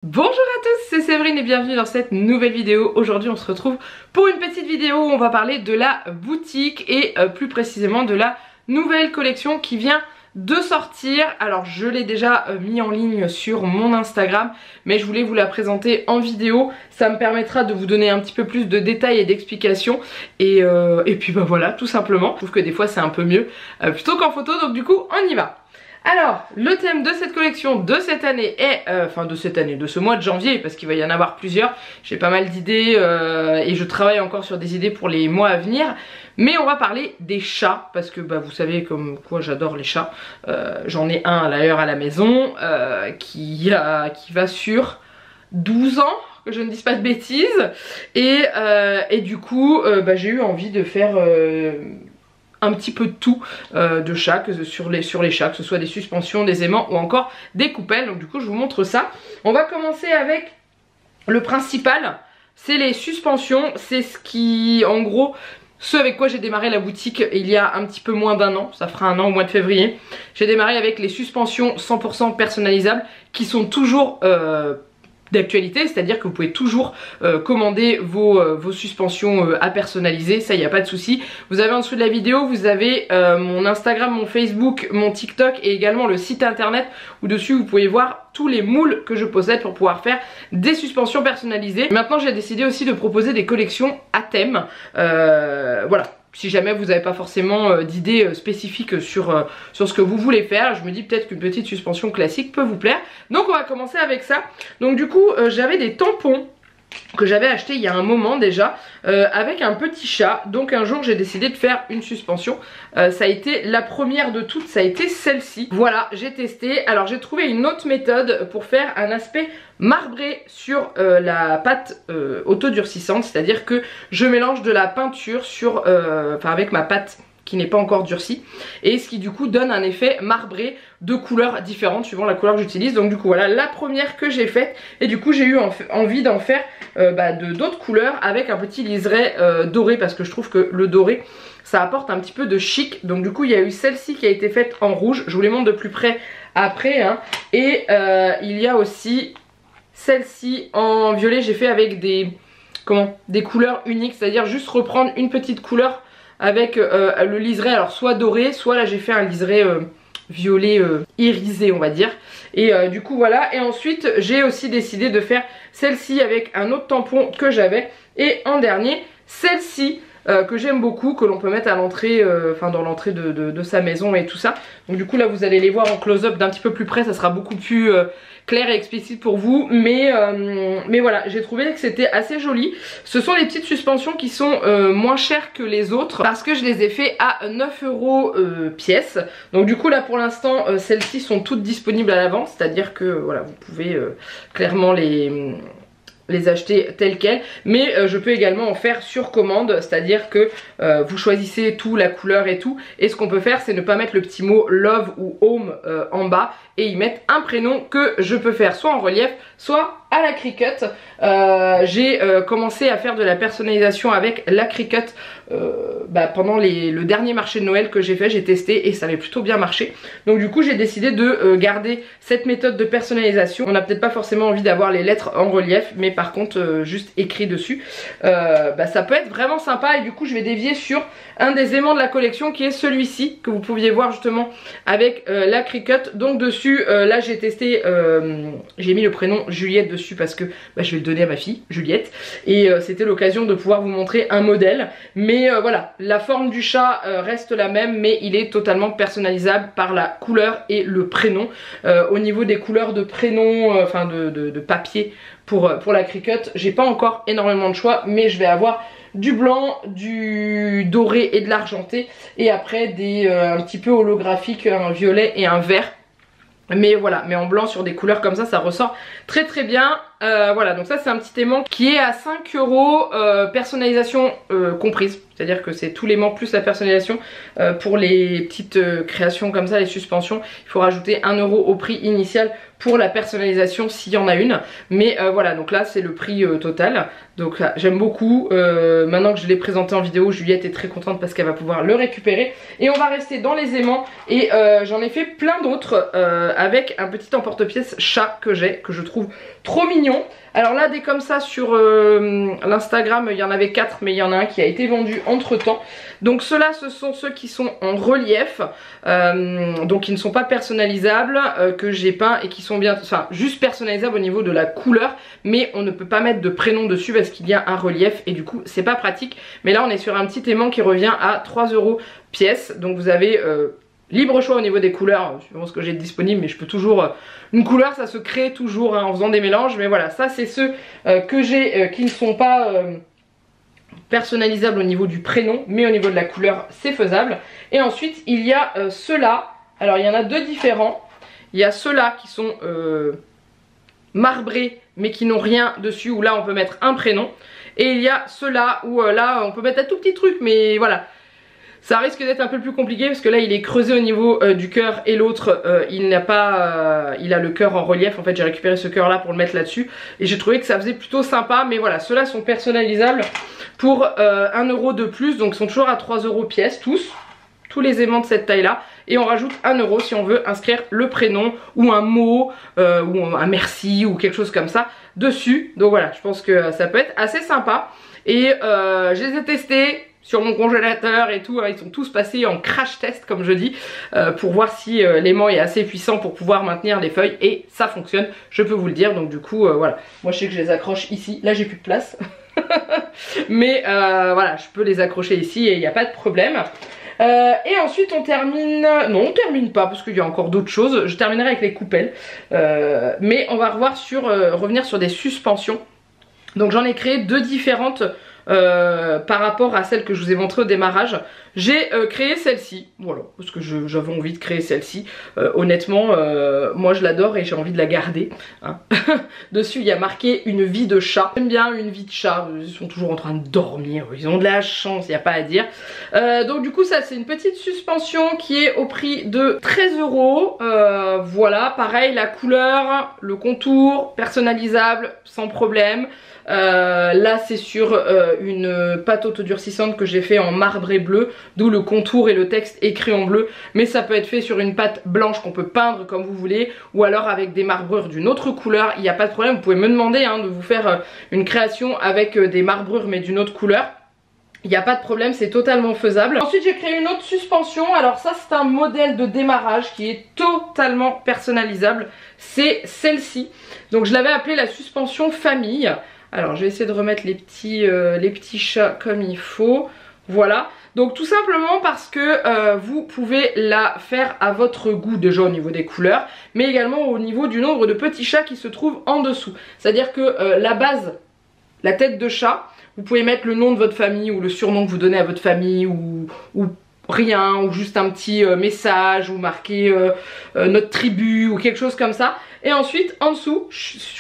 Bonjour à tous, c'est Séverine et bienvenue dans cette nouvelle vidéo. Aujourd'hui on se retrouve pour une petite vidéo où on va parler de la boutique et plus précisément de la nouvelle collection qui vient de sortir. Alors je l'ai déjà mis en ligne sur mon Instagram, mais je voulais vous la présenter en vidéo. Ça me permettra de vous donner un petit peu plus de détails et d'explications et puis bah voilà, tout simplement. Je trouve que des fois c'est un peu mieux plutôt qu'en photo, donc du coup on y va. Alors, le thème de cette collection de cette année est, de ce mois de janvier, parce qu'il va y en avoir plusieurs. J'ai pas mal d'idées et je travaille encore sur des idées pour les mois à venir. Mais on va parler des chats, parce que bah, vous savez comme quoi j'adore les chats. J'en ai un d'ailleurs à la maison qui va sur 12 ans. Que je ne dise pas de bêtises. Et du coup, j'ai eu envie de faire... un petit peu de tout de chat, sur les chats, que ce soit des suspensions, des aimants ou encore des coupelles. Donc du coup je vous montre ça. On va commencer avec le principal, c'est les suspensions. C'est ce qui, en gros, ce avec quoi j'ai démarré la boutique il y a un petit peu moins d'un an. Ça fera un an au mois de février. J'ai démarré avec les suspensions 100% personnalisables qui sont toujours... d'actualité, c'est-à-dire que vous pouvez toujours commander vos suspensions à personnaliser, ça il n'y a pas de souci. Vous avez en dessous de la vidéo, vous avez mon Instagram, mon Facebook, mon TikTok et également le site internet où dessus vous pouvez voir tous les moules que je possède pour pouvoir faire des suspensions personnalisées. Maintenant j'ai décidé aussi de proposer des collections à thème, voilà. Si jamais vous n'avez pas forcément d'idées spécifiques sur ce que vous voulez faire, je me dis peut-être qu'une petite suspension classique peut vous plaire. Donc on va commencer avec ça. Donc du coup j'avais des tampons que j'avais acheté il y a un moment déjà avec un petit chat. Donc un jour j'ai décidé de faire une suspension. Ça a été la première de toutes, ça a été celle-ci. Voilà, j'ai testé. Alors j'ai trouvé une autre méthode pour faire un aspect marbré sur la pâte autodurcissante. C'est-à-dire que je mélange de la peinture sur, avec ma pâte qui n'est pas encore durcie, et ce qui du coup donne un effet marbré de couleurs différentes suivant la couleur que j'utilise. Donc du coup voilà la première que j'ai faite, et du coup j'ai eu envie d'en faire d'autres couleurs avec un petit liseré doré, parce que je trouve que le doré ça apporte un petit peu de chic. Donc du coup il y a eu celle-ci qui a été faite en rouge, je vous les montre de plus près après hein. Et il y a aussi celle-ci en violet, j'ai fait avec des couleurs uniques, c'est-à-dire juste reprendre une petite couleur avec le liseré, alors soit doré, soit là j'ai fait un liseré violet irisé on va dire. Et du coup voilà, et ensuite j'ai aussi décidé de faire celle-ci avec un autre tampon que j'avais. Et en dernier, celle-ci que j'aime beaucoup, que l'on peut mettre à l'entrée, dans l'entrée de sa maison et tout ça. Donc du coup là vous allez les voir en close-up d'un petit peu plus près, ça sera beaucoup plus clair et explicite pour vous. Mais voilà, j'ai trouvé que c'était assez joli. Ce sont les petites suspensions qui sont moins chères que les autres, parce que je les ai fait à 9 € pièce. Donc du coup là pour l'instant celles-ci sont toutes disponibles à l'avance, c'est à dire que voilà, vous pouvez clairement les acheter telles quelles, mais je peux également en faire sur commande, c'est à dire que vous choisissez tout, la couleur et tout, et ce qu'on peut faire c'est ne pas mettre le petit mot love ou home en bas, et y mettre un prénom que je peux faire soit en relief, soit à la Cricut. J'ai commencé à faire de la personnalisation avec la Cricut pendant le dernier marché de Noël que j'ai fait, j'ai testé et ça avait plutôt bien marché. Donc du coup j'ai décidé de garder cette méthode de personnalisation. On n'a peut-être pas forcément envie d'avoir les lettres en relief, mais par contre juste écrit dessus, ça peut être vraiment sympa. Et du coup je vais dévier sur un des aimants de la collection qui est celui-ci, que vous pouviez voir justement avec la Cricut. Donc dessus là j'ai testé, j'ai mis le prénom Juliette dessus parce que je vais le donner à ma fille Juliette, et c'était l'occasion de pouvoir vous montrer un modèle. Mais voilà, la forme du chat reste la même, mais il est totalement personnalisable par la couleur et le prénom. Au niveau des couleurs de prénom, de papier pour la Cricut, j'ai pas encore énormément de choix, mais je vais avoir du blanc, du doré et de l'argenté, et après un petit peu holographique, un violet et un vert. Mais voilà, mais en blanc sur des couleurs comme ça ressort très très bien. Voilà, donc ça c'est un petit aimant qui est à 5 €, personnalisation comprise. C'est-à-dire que c'est tous les aimants plus la personnalisation. Pour les petites créations comme ça, les suspensions, il faut rajouter 1 € au prix initial pour la personnalisation s'il y en a une. Mais voilà, donc là c'est le prix total. Donc là j'aime beaucoup. Maintenant que je l'ai présenté en vidéo, Juliette est très contente parce qu'elle va pouvoir le récupérer. Et on va rester dans les aimants. Et j'en ai fait plein d'autres avec un petit emporte-pièce chat que j'ai, que je trouve trop mignon. Alors là, des comme ça sur l'Instagram, il y en avait 4, mais il y en a un qui a été vendu entre temps. Donc ceux-là, ce sont ceux qui sont en relief, donc qui ne sont pas personnalisables, que j'ai peint et qui sont bien, enfin juste personnalisables au niveau de la couleur, mais on ne peut pas mettre de prénom dessus parce qu'il y a un relief et du coup c'est pas pratique. Mais là on est sur un petit aimant qui revient à 3 € pièce, donc vous avez libre choix au niveau des couleurs, suivant ce que j'ai disponible, mais je peux toujours... une couleur ça se crée toujours hein, en faisant des mélanges, mais voilà, ça c'est ceux que j'ai qui ne sont pas personnalisables au niveau du prénom, mais au niveau de la couleur c'est faisable. Et ensuite il y a ceux-là, alors il y en a deux différents, il y a ceux-là qui sont marbrés mais qui n'ont rien dessus, où là on peut mettre un prénom, et il y a ceux-là où là on peut mettre un tout petit truc, mais voilà. Ça risque d'être un peu plus compliqué parce que là il est creusé au niveau du cœur et l'autre il n'a pas, il a le cœur en relief. En fait j'ai récupéré ce cœur là pour le mettre là-dessus et j'ai trouvé que ça faisait plutôt sympa. Mais voilà, ceux-là sont personnalisables pour 1 € de plus, donc ils sont toujours à 3 € pièce tous les aimants de cette taille là. Et on rajoute 1 € si on veut inscrire le prénom ou un mot ou un merci ou quelque chose comme ça dessus. Donc voilà, je pense que ça peut être assez sympa. Et je les ai testés sur mon congélateur et tout, ils sont tous passés en crash test comme je dis, pour voir si l'aimant est assez puissant pour pouvoir maintenir les feuilles, et ça fonctionne, je peux vous le dire. Donc du coup voilà, moi je sais que je les accroche ici, là j'ai plus de place mais voilà, je peux les accrocher ici et il n'y a pas de problème. Et ensuite on termine, non on termine pas parce qu'il y a encore d'autres choses, je terminerai avec les coupelles, mais on va revenir sur des suspensions. Donc j'en ai créé deux différentes par rapport à celle que je vous ai montrée au démarrage. J'ai créé celle-ci, voilà, parce que j'avais envie de créer celle-ci. Honnêtement, moi je l'adore et j'ai envie de la garder. Hein. Dessus il y a marqué une vie de chat. J'aime bien une vie de chat, ils sont toujours en train de dormir, ils ont de la chance, il n'y a pas à dire. Donc du coup ça c'est une petite suspension qui est au prix de 13 €. Voilà, pareil, la couleur, le contour, personnalisable sans problème. Là c'est sur une pâte autodurcissante que j'ai fait en marbré bleu, d'où le contour et le texte écrit en bleu, mais ça peut être fait sur une pâte blanche qu'on peut peindre comme vous voulez, ou alors avec des marbrures d'une autre couleur, il n'y a pas de problème. Vous pouvez me demander hein, de vous faire une création avec des marbrures mais d'une autre couleur. Il n'y a pas de problème, c'est totalement faisable. Ensuite j'ai créé une autre suspension, alors ça c'est un modèle de démarrage qui est totalement personnalisable, c'est celle-ci. Donc je l'avais appelée la suspension famille. Alors je vais essayer de remettre les petits chats comme il faut. Voilà, donc tout simplement parce que vous pouvez la faire à votre goût, déjà au niveau des couleurs, mais également au niveau du nombre de petits chats qui se trouvent en dessous. C'est à dire que la base, la tête de chat, vous pouvez mettre le nom de votre famille ou le surnom que vous donnez à votre famille ou rien, ou juste un petit message, ou marquer notre tribu ou quelque chose comme ça. Et ensuite en dessous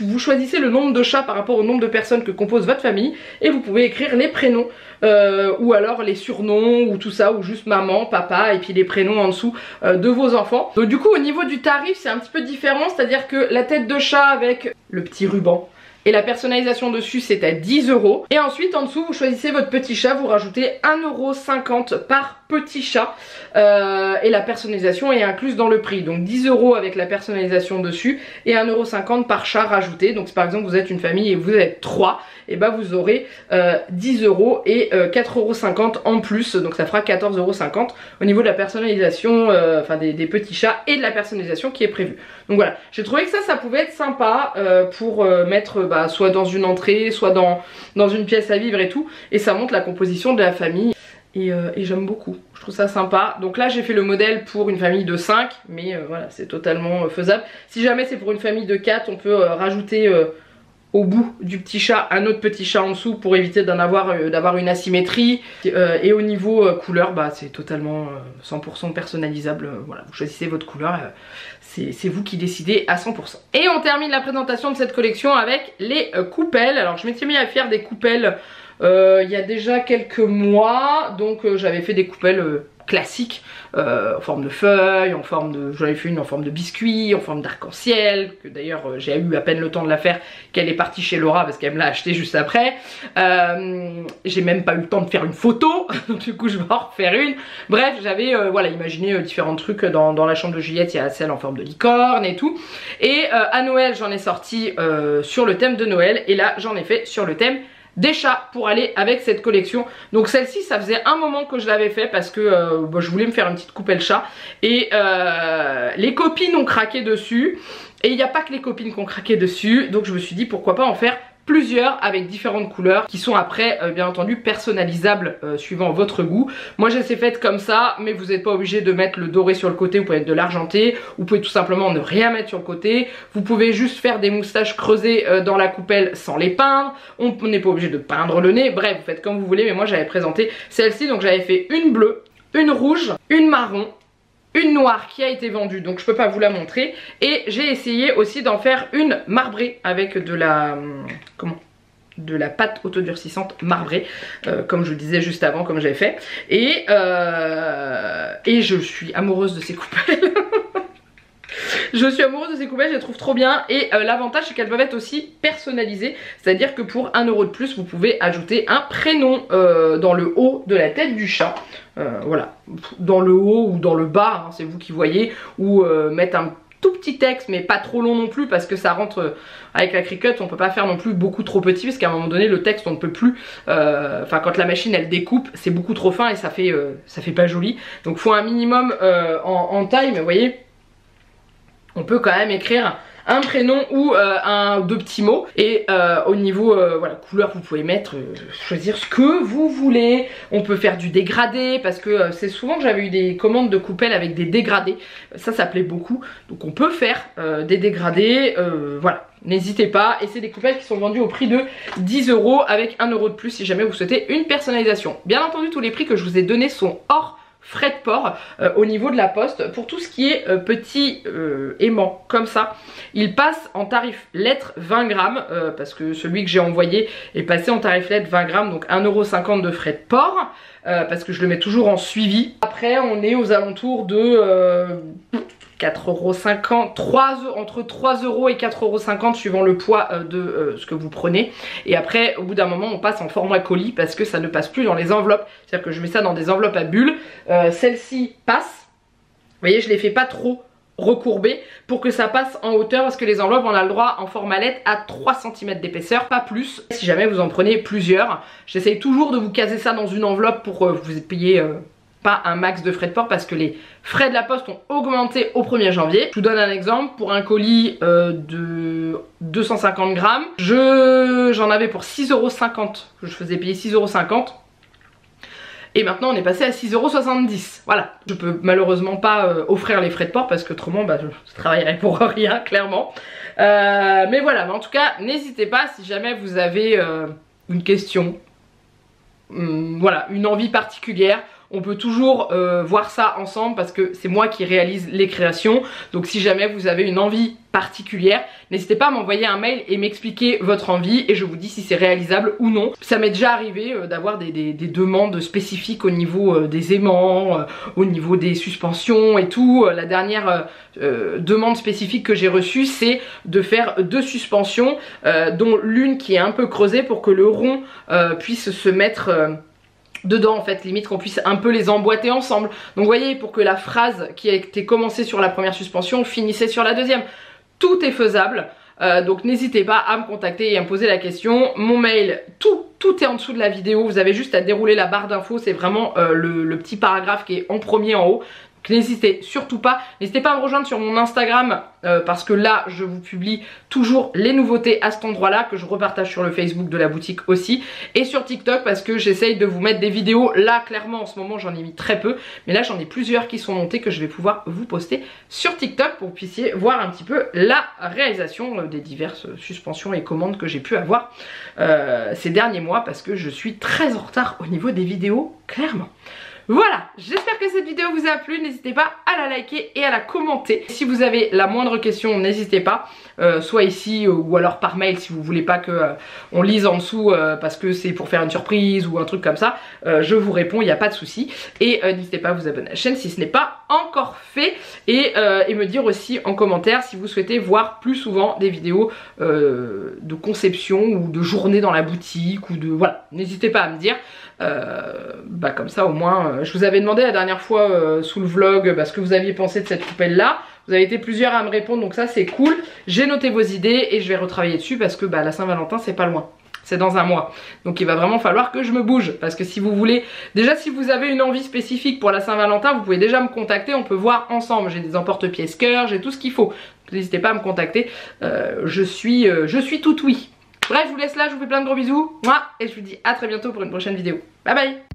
vous choisissez le nombre de chats par rapport au nombre de personnes que compose votre famille, et vous pouvez écrire les prénoms ou alors les surnoms ou tout ça, ou juste maman, papa et puis les prénoms en dessous de vos enfants. Donc du coup au niveau du tarif c'est un petit peu différent, c'est à dire que la tête de chat avec le petit ruban et la personnalisation dessus c'est à 10 €. Et ensuite en dessous vous choisissez votre petit chat, vous rajoutez 1,50 € par petit chat et la personnalisation est incluse dans le prix. Donc 10 € avec la personnalisation dessus et 1,50 € par chat rajouté. Donc si par exemple vous êtes une famille et vous êtes 3, et bah vous aurez 10 € et 4,50 € en plus, donc ça fera 14,50 € au niveau de la personnalisation, enfin des petits chats et de la personnalisation qui est prévue. Donc voilà, j'ai trouvé que ça pouvait être sympa pour mettre soit dans une entrée, soit dans une pièce à vivre et tout, et ça montre la composition de la famille. Et j'aime beaucoup, je trouve ça sympa. Donc là j'ai fait le modèle pour une famille de 5, mais voilà, c'est totalement faisable. Si jamais c'est pour une famille de 4, on peut rajouter au bout du petit chat un autre petit chat en dessous pour éviter d'avoir une asymétrie. Et au niveau couleur, c'est totalement 100% personnalisable. Voilà, vous choisissez votre couleur, c'est vous qui décidez à 100%. Et on termine la présentation de cette collection avec les coupelles. Alors je m'étais mis à faire des coupelles il y a déjà quelques mois, donc j'avais fait des coupelles classiques, en forme de feuilles, en forme de, j'en ai fait une en forme de biscuit, en forme d'arc-en-ciel, que d'ailleurs j'ai eu à peine le temps de la faire qu'elle est partie chez Laura parce qu'elle me l'a acheté juste après. J'ai même pas eu le temps de faire une photo, donc du coup je vais en refaire une. Bref, j'avais voilà, imaginé différents trucs dans la chambre de Juliette. Il y a celle en forme de licorne et tout. Et à Noël j'en ai sorti sur le thème de Noël, et là j'en ai fait sur le thème des chats pour aller avec cette collection. Donc celle-ci, ça faisait un moment que je l'avais fait parce que bon, je voulais me faire une petite coupelle chat, et les copines ont craqué dessus, et il n'y a pas que les copines qui ont craqué dessus, donc je me suis dit pourquoi pas en faire plusieurs avec différentes couleurs qui sont après bien entendu personnalisables suivant votre goût. Moi je les ai faites comme ça, mais vous n'êtes pas obligé de mettre le doré sur le côté, vous pouvez mettre de l'argenté, vous pouvez tout simplement ne rien mettre sur le côté, vous pouvez juste faire des moustaches creusées dans la coupelle sans les peindre, on n'est pas obligé de peindre le nez, bref vous faites comme vous voulez, mais moi j'avais présenté celle-ci, donc j'avais fait une bleue, une rouge, une marron, une noire qui a été vendue, donc je peux pas vous la montrer, et j'ai essayé aussi d'en faire une marbrée avec de la de la pâte autodurcissante marbrée, comme je le disais juste avant, comme j'avais fait, et je suis amoureuse de ces coupelles. Je suis amoureuse de ces coupelles, je les trouve trop bien, et l'avantage c'est qu'elles peuvent être aussi personnalisées, c'est à dire que pour 1 € de plus vous pouvez ajouter un prénom dans le haut de la tête du chat, voilà, dans le haut ou dans le bas, hein, c'est vous qui voyez, ou mettre un tout petit texte mais pas trop long non plus, parce que ça rentre avec la Cricut, on peut pas faire non plus beaucoup trop petit, parce qu'à un moment donné le texte on ne peut plus, enfin quand la machine elle découpe c'est beaucoup trop fin et ça fait pas joli, donc faut un minimum en taille, mais vous voyez on peut quand même écrire un prénom ou deux petits mots, et au niveau voilà, couleur vous pouvez mettre, choisir ce que vous voulez. On peut faire du dégradé, parce que c'est souvent que j'avais eu des commandes de coupelles avec des dégradés, ça plaît beaucoup, donc on peut faire des dégradés, voilà, n'hésitez pas, et c'est des coupelles qui sont vendues au prix de 10 € avec 1 € de plus si jamais vous souhaitez une personnalisation. Bien entendu tous les prix que je vous ai donnés sont hors frais de port au niveau de la poste. Pour tout ce qui est petit aimant comme ça, il passe en tarif lettre 20 grammes, parce que celui que j'ai envoyé est passé en tarif lettre 20 grammes, donc 1,50 € de frais de port, parce que je le mets toujours en suivi. Après on est aux alentours de 4,50 €, entre 3 € et 4,50 € suivant le poids de ce que vous prenez. Et après au bout d'un moment on passe en format colis, parce que ça ne passe plus dans les enveloppes, c'est à dire que je mets ça dans des enveloppes à bulles. Celle-ci passe, vous voyez je les fais pas trop recourbées pour que ça passe en hauteur, parce que les enveloppes on a le droit en format lettre à 3 cm d'épaisseur, pas plus. Si jamais vous en prenez plusieurs, j'essaye toujours de vous caser ça dans une enveloppe pour vous payer pas un max de frais de port, parce que les frais de la poste ont augmenté au 1er janvier. Je vous donne un exemple, pour un colis de 250 grammes, j'en avais pour 6,50 €, je faisais payer 6,50 €. Et maintenant on est passé à 6,70 €. Voilà, je peux malheureusement pas offrir les frais de port, parce qu'autrement bah, je travaillerais pour rien clairement. Mais voilà, mais en tout cas n'hésitez pas si jamais vous avez une question, voilà, une envie particulière. On peut toujours voir ça ensemble, parce que c'est moi qui réalise les créations. Donc si jamais vous avez une envie particulière, n'hésitez pas à m'envoyer un mail et m'expliquer votre envie, et je vous dis si c'est réalisable ou non. Ça m'est déjà arrivé d'avoir des demandes spécifiques au niveau des aimants, au niveau des suspensions et tout. La dernière demande spécifique que j'ai reçue, c'est de faire 2 suspensions, dont l'une qui est un peu creusée pour que le rond puisse se mettre dedans, en fait, limite qu'on puisse un peu les emboîter ensemble. Donc vous voyez, pour que la phrase qui a été commencée sur la première suspension finissait sur la deuxième. Tout est faisable, donc n'hésitez pas à me contacter et à me poser la question. Mon mail, tout est en dessous de la vidéo, vous avez juste à dérouler la barre d'infos, c'est vraiment le petit paragraphe qui est en premier en haut. N'hésitez surtout pas, n'hésitez pas à me rejoindre sur mon Instagram, parce que là je vous publie toujours les nouveautés à cet endroit là, que je repartage sur le Facebook de la boutique aussi, et sur TikTok, parce que j'essaye de vous mettre des vidéos. Là clairement en ce moment j'en ai mis très peu, mais là j'en ai plusieurs qui sont montées que je vais pouvoir vous poster sur TikTok, pour que vous puissiez voir un petit peu la réalisation des diverses suspensions et commandes que j'ai pu avoir ces derniers mois, parce que je suis très en retard au niveau des vidéos clairement. Voilà, j'espère que cette vidéo vous a plu, n'hésitez pas à la liker et à la commenter. Si vous avez la moindre question, n'hésitez pas, soit ici ou alors par mail si vous voulez pas que on lise en dessous parce que c'est pour faire une surprise ou un truc comme ça, je vous réponds, il n'y a pas de souci. Et n'hésitez pas à vous abonner à la chaîne si ce n'est pas encore fait et me dire aussi en commentaire si vous souhaitez voir plus souvent des vidéos de conception ou de journée dans la boutique ou de... Voilà, n'hésitez pas à me dire. Comme ça au moins, je vous avais demandé la dernière fois sous le vlog ce que vous aviez pensé de cette poubelle là. Vous avez été plusieurs à me répondre, donc ça c'est cool. J'ai noté vos idées et je vais retravailler dessus parce que la Saint-Valentin c'est pas loin. C'est dans un mois. Donc il va vraiment falloir que je me bouge. Parce que si vous voulez... Déjà si vous avez une envie spécifique pour la Saint-Valentin, vous pouvez déjà me contacter. On peut voir ensemble. J'ai des emporte-pièces cœur, j'ai tout ce qu'il faut. N'hésitez pas à me contacter. Je suis tout oui. Bref, je vous laisse là. Je vous fais plein de gros bisous. Moi, et je vous dis à très bientôt pour une prochaine vidéo. Bye bye.